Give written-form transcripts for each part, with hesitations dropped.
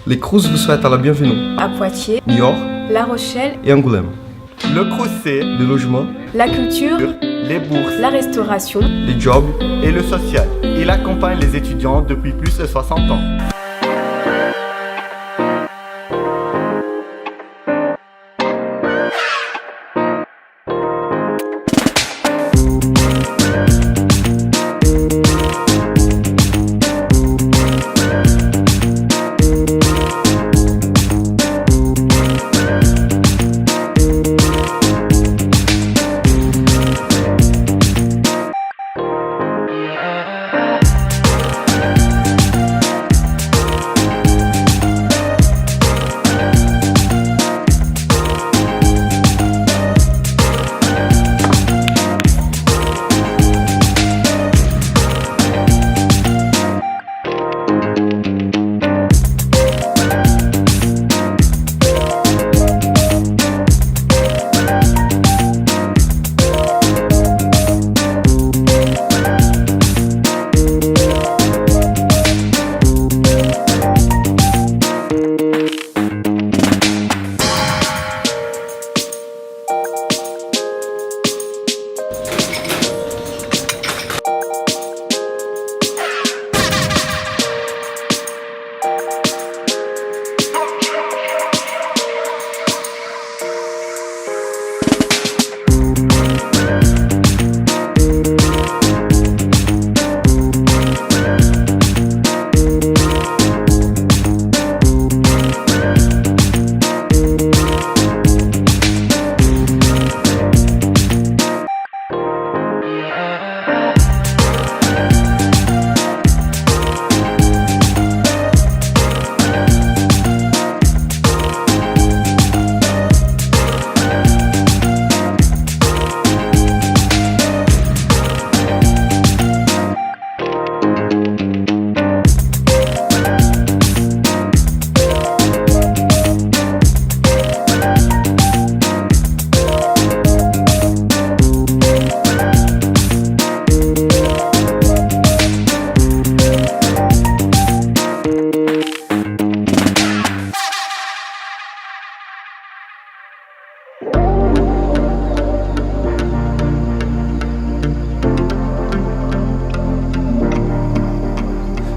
Les Crous vous souhaitent la bienvenue à Poitiers, Niort, La Rochelle et Angoulême. Le Crous, c'est Le logement, la culture, les bourses, la restauration, les jobs. et le social. Il accompagne les étudiants depuis plus de 60 ans.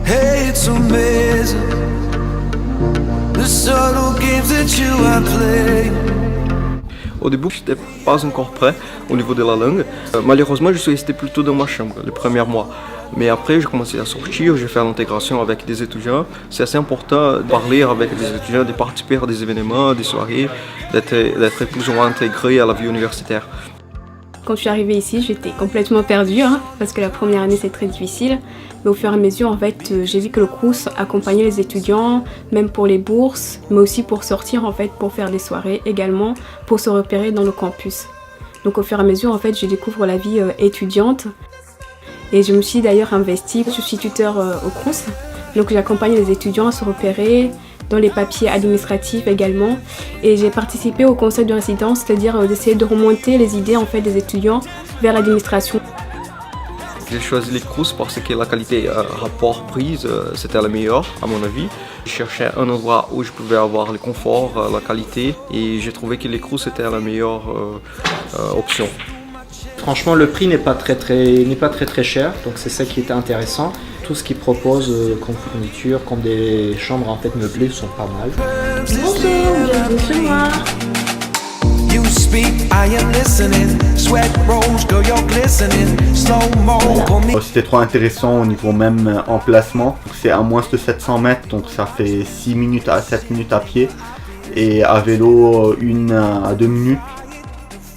Hey, it's amazing the subtle games that you are playing. Au début, je n'étais pas encore prêt au niveau de la langue. Malheureusement, je suis resté plutôt dans ma chambre les premiers mois. Mais après, j'ai commencé à sortir, j'ai fait l'intégration avec des étudiants. C'est assez important de parler avec des étudiants, de participer à des événements, des soirées, d'être plus ou moins intégré à la vie universitaire. Quand je suis arrivée ici, j'étais complètement perdue, parce que la première année c'est très difficile. Mais au fur et à mesure, en fait, j'ai vu que le Crous accompagnait les étudiants, même pour les bourses, mais aussi pour sortir, en fait, pour faire des soirées également, pour se repérer dans le campus. Donc au fur et à mesure, en fait, je découvre la vie étudiante. Et je me suis d'ailleurs investie, je suis tuteur au Crous. Donc j'accompagne les étudiants à se repérer, dans les papiers administratifs également. Et j'ai participé au conseil de résidence, c'est-à-dire d'essayer de remonter les idées en fait, des étudiants vers l'administration. J'ai choisi les Crous parce que la qualité rapport-prise, c'était la meilleure à mon avis. Je cherchais un endroit où je pouvais avoir le confort, la qualité, et j'ai trouvé que les Crous était la meilleure option. Franchement, le prix n'est pas très cher, donc c'est ça qui était intéressant. Tout ce qu'ils proposent comme fourniture, comme des chambres en fait meublées sont pas mal. Bonjour, bienvenue chez moi. You speak, I am listening. Sweat rolls, girl, you're glistening. Slow mo, pour me. C'était trop intéressant au niveau même emplacement. C'est à moins de 700 mètres, donc ça fait 6 minutes à 7 minutes à pied. Et à vélo, 1 à 2 minutes.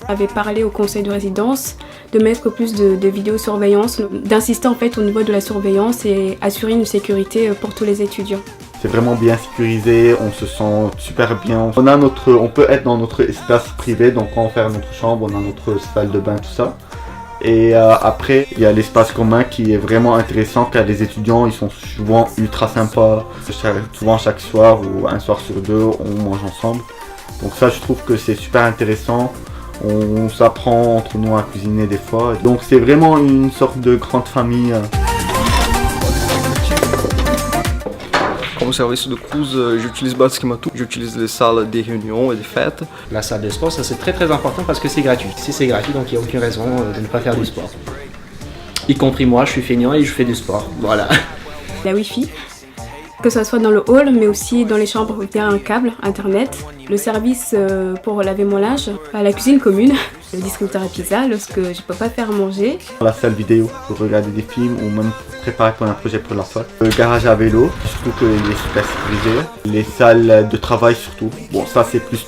J'avais parlé au conseil de résidence de mettre plus de vidéosurveillance, d'insister en fait au niveau de la surveillance et assurer une sécurité pour tous les étudiants. C'est vraiment bien sécurisé, on se sent super bien. On peut être dans notre espace privé, donc quand on fait notre chambre, on a notre salle de bain, tout ça. Et après, il y a l'espace commun qui est vraiment intéressant car les étudiants, ils sont souvent ultra sympas. Souvent chaque soir ou un soir sur deux, on mange ensemble. Donc ça, je trouve que c'est super intéressant. On s'apprend entre nous à cuisiner des fois. Donc c'est vraiment une sorte de grande famille. Comme Au service de cruise, j'utilise basiquement tout. J'utilise les salles des réunions et des fêtes. La salle de sport, ça c'est très très important parce que c'est gratuit. Si c'est gratuit, donc il n'y a aucune raison de ne pas faire du sport. Y compris moi, je suis feignant et je fais du sport. Voilà. La Wi-Fi, que ce soit dans le hall, mais aussi dans les chambres via un câble internet. Le service pour laver mon linge, la cuisine commune, le distributeur à pizza lorsque je ne peux pas faire manger. La salle vidéo pour regarder des films ou même préparer pour un projet pour la fac. Le garage à vélo, surtout qu'il est super sécurisé. Les salles de travail surtout. Bon, ça c'est plus,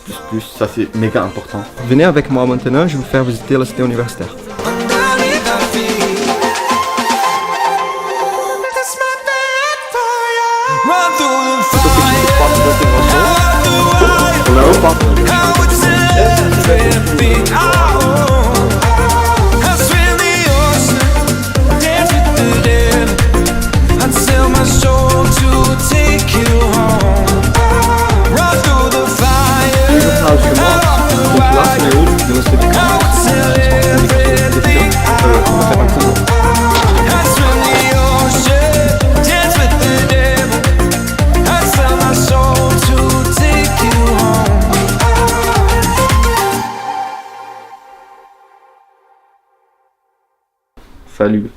ça c'est méga important. Venez avec moi maintenant, je vais vous faire visiter la cité universitaire. Underneath our feet. That's my bed for you. Run through the fire. Run through wire. I would set everything out. I swim the ocean, dance with the dead. I'd sell my soul to take you home. Run through the fire. Run through wire. I would sell everything out. I swim the ocean, dance with the devil. I'd sell my soul to take you home. Salut.